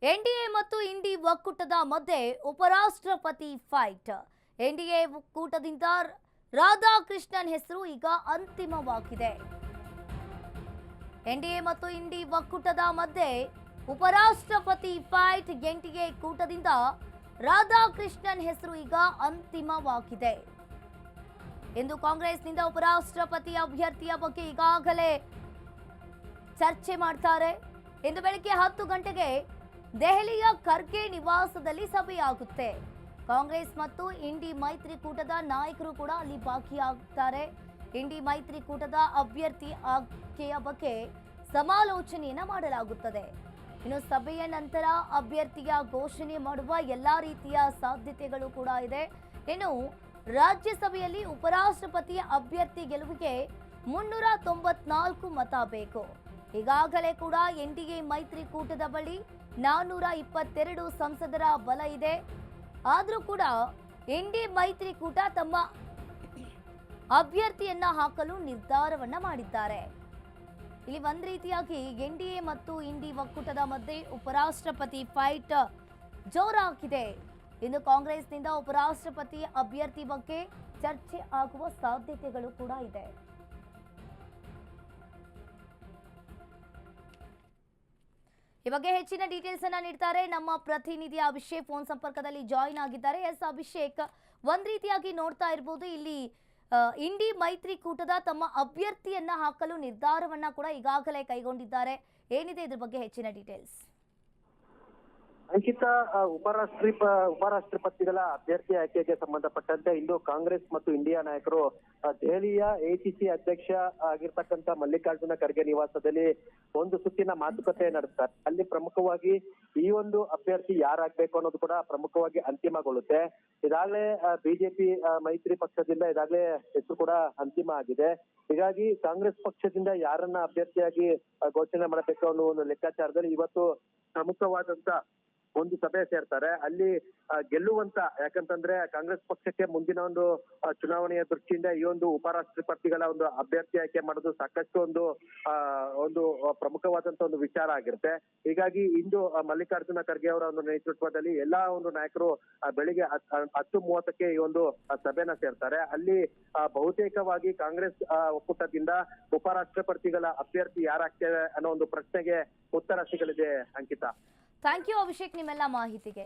NDA ಮತ್ತು ಇಂಡಿ ಒಕ್ಕೂಟದ ಮಧ್ಯೆ ಉಪರಾಷ್ಟ್ರಪತಿ ಫೈಟ್. ಎನ್ಡಿಎ ಒಕ್ಕೂಟದಿಂದ ರಾಧಾಕೃಷ್ಣನ್ ಹೆಸರು ಈಗ ಅಂತಿಮವಾಗಿದೆ. ಎನ್ಡಿಎ ಮತ್ತು ಇಂಡಿ ಒಕ್ಕೂಟದ ಮಧ್ಯೆ ಉಪರಾಷ್ಟ್ರಪತಿ ಫೈಟ್. ಎನ್ಡಿಎ ಕೂಟದಿಂದ ರಾಧಾಕೃಷ್ಣನ್ ಹೆಸರು ಈಗ ಅಂತಿಮವಾಗಿದೆ. ಇಂದು ಕಾಂಗ್ರೆಸ್ನಿಂದ ಉಪರಾಷ್ಟ್ರಪತಿ ಅಭ್ಯರ್ಥಿಯ ಬಗ್ಗೆ ಈಗಾಗಲೇ ಚರ್ಚೆ ಮಾಡ್ತಾರೆ. ಇಂದು ಬೆಳಗ್ಗೆ 10 ಗಂಟೆಗೆ ದೆಹಲಿಯ ಖರ್ಗೆ ನಿವಾಸದಲ್ಲಿ ಸಭೆಯಾಗುತ್ತೆ. ಕಾಂಗ್ರೆಸ್ ಮತ್ತು ಇಂಡಿ ಮೈತ್ರಿಕೂಟದ ನಾಯಕರು ಕೂಡ ಅಲ್ಲಿ ಭಾಗಿಯಾಗುತ್ತಾರೆ. ಇಂಡಿ ಮೈತ್ರಿಕೂಟದ ಅಭ್ಯರ್ಥಿ ಆಯ್ಕೆಯ ಬಗ್ಗೆ ಸಮಾಲೋಚನೆಯನ್ನ ಮಾಡಲಾಗುತ್ತದೆ. ಇನ್ನು ಸಭೆಯ ನಂತರ ಅಭ್ಯರ್ಥಿಯ ಘೋಷಣೆ ಮಾಡುವ ಎಲ್ಲಾ ರೀತಿಯ ಸಾಧ್ಯತೆಗಳು ಕೂಡ ಇದೆ. ಇನ್ನು ರಾಜ್ಯಸಭೆಯಲ್ಲಿ ಉಪರಾಷ್ಟ್ರಪತಿ ಅಭ್ಯರ್ಥಿ ಗೆಲುವಿಗೆ 394 ಮತ ಬೇಕು. ಈಗಾಗಲೇ ಕೂಡ ಎನ್ಡಿಎ ಮೈತ್ರಿಕೂಟದ ಬಳಿ 422 ಸಂಸದರ ಬಲ ಇದೆ. ಆದರೂ ಕೂಡ ಎನ್ಡಿಎ ಮೈತ್ರಿಕೂಟ ತಮ್ಮ ಅಭ್ಯರ್ಥಿಯನ್ನ ಹಾಕಲು ನಿರ್ಧಾರವನ್ನ ಮಾಡಿದ್ದಾರೆ. ಇಲ್ಲಿ ಒಂದ್ ರೀತಿಯಾಗಿ ಎನ್ಡಿಎ ಮತ್ತು ಇಂಡಿ ಒಕ್ಕೂಟದ ಮಧ್ಯೆ ಉಪರಾಷ್ಟ್ರಪತಿ ಫೈಟ್ ಜೋರಾಗಿದೆ. ಇನ್ನು ಕಾಂಗ್ರೆಸ್ನಿಂದ ಉಪರಾಷ್ಟ್ರಪತಿ ಅಭ್ಯರ್ಥಿ ಬಗ್ಗೆ ಚರ್ಚೆ ಆಗುವ ಸಾಧ್ಯತೆಗಳು ಕೂಡ ಇದೆ. ಈ ಬಗ್ಗೆ ಹೆಚ್ಚಿನ ಡೀಟೇಲ್ಸ್ ಅನ್ನ ನೀಡ್ತಾರೆ ನಮ್ಮ ಪ್ರತಿನಿಧಿ ಅಭಿಷೇಕ್. ಫೋನ್ ಸಂಪರ್ಕದಲ್ಲಿ ಜಾಯಿನ್ ಆಗಿದ್ದಾರೆ. ಎಸ್ ಅಭಿಷೇಕ್, ಒಂದ್ ರೀತಿಯಾಗಿ ನೋಡ್ತಾ ಇರಬಹುದು ಇಲ್ಲಿ ಇಂಡಿ ಮೈತ್ರಿಕೂಟದ ತಮ್ಮ ಅಭ್ಯರ್ಥಿಯನ್ನ ಹಾಕಲು ನಿರ್ಧಾರವನ್ನ ಕೂಡ ಈಗಾಗಲೇ ಕೈಗೊಂಡಿದ್ದಾರೆ. ಏನಿದೆ ಇದ್ರ ಬಗ್ಗೆ ಹೆಚ್ಚಿನ ಡೀಟೇಲ್ಸ್? ಅಂಕಿತ, ಉಪರಾಷ್ಟ್ರಪತಿಗಳ ಅಭ್ಯರ್ಥಿ ಆಯ್ಕೆಗೆ ಸಂಬಂಧಪಟ್ಟಂತೆ ಇಂದು ಕಾಂಗ್ರೆಸ್ ಮತ್ತು ಇಂಡಿಯಾ ನಾಯಕರು ದೆಹಲಿಯ ಎಸಿಸಿ ಅಧ್ಯಕ್ಷ ಆಗಿರ್ತಕ್ಕಂಥ ಮಲ್ಲಿಕಾರ್ಜುನ ಖರ್ಗೆ ನಿವಾಸದಲ್ಲಿ ಒಂದು ಸುತ್ತಿನ ಮಾತುಕತೆ ನಡೆಸ್ತಾರೆ. ಅಲ್ಲಿ ಪ್ರಮುಖವಾಗಿ ಈ ಒಂದು ಅಭ್ಯರ್ಥಿ ಯಾರಾಗ್ಬೇಕು ಅನ್ನೋದು ಕೂಡ ಪ್ರಮುಖವಾಗಿ ಅಂತಿಮಗೊಳ್ಳುತ್ತೆ. ಇದಾಗಲೇ ಬಿಜೆಪಿ ಮೈತ್ರಿ ಪಕ್ಷದಿಂದ ಇದಾಗಲೇ ಹೆಸರು ಕೂಡ ಅಂತಿಮ ಆಗಿದೆ. ಹೀಗಾಗಿ ಕಾಂಗ್ರೆಸ್ ಪಕ್ಷದಿಂದ ಯಾರನ್ನ ಅಭ್ಯರ್ಥಿಯಾಗಿ ಘೋಷಣೆ ಮಾಡಬೇಕು ಅನ್ನೋ ಒಂದು ಲೆಕ್ಕಾಚಾರದಲ್ಲಿ ಇವತ್ತು ಪ್ರಮುಖವಾದಂತ ಒಂದು ಸಭೆ ಸೇರ್ತಾರೆ. ಅಲ್ಲಿ ಗೆಲ್ಲುವಂತ, ಯಾಕಂತಂದ್ರೆ ಕಾಂಗ್ರೆಸ್ ಪಕ್ಷಕ್ಕೆ ಮುಂದಿನ ಒಂದು ಚುನಾವಣೆಯ ದೃಷ್ಟಿಯಿಂದ ಈ ಒಂದು ಉಪರಾಷ್ಟ್ರಪತಿಗಳ ಒಂದು ಅಭ್ಯರ್ಥಿ ಆಯ್ಕೆ ಮಾಡೋದು ಸಾಕಷ್ಟು ಒಂದು ಪ್ರಮುಖವಾದಂತ ಒಂದು ವಿಚಾರ ಆಗಿರುತ್ತೆ. ಹೀಗಾಗಿ ಇಂದು ಮಲ್ಲಿಕಾರ್ಜುನ ಖರ್ಗೆ ಅವರ ಒಂದು ನೇತೃತ್ವದಲ್ಲಿ ಎಲ್ಲಾ ಒಂದು ನಾಯಕರು ಬೆಳಿಗ್ಗೆ 10:30ಕ್ಕೆ ಈ ಒಂದು ಸಭೆನ ಸೇರ್ತಾರೆ. ಅಲ್ಲಿ ಬಹುತೇಕವಾಗಿ ಕಾಂಗ್ರೆಸ್ ಒಕ್ಕೂಟದಿಂದ ಉಪರಾಷ್ಟ್ರಪತಿಗಳ ಅಭ್ಯರ್ಥಿ ಯಾರಾಗ್ತೇವೆ ಅನ್ನೋ ಒಂದು ಪ್ರಶ್ನೆಗೆ ಉತ್ತರ ಸಿಗಲಿದೆ. ಅಂಕಿತಾ, ಥ್ಯಾಂಕ್ ಯು ಅಭಿಷೇಕ್ ನಿಮ್ಮೆಲ್ಲ ಮಾಹಿತಿಗೆ.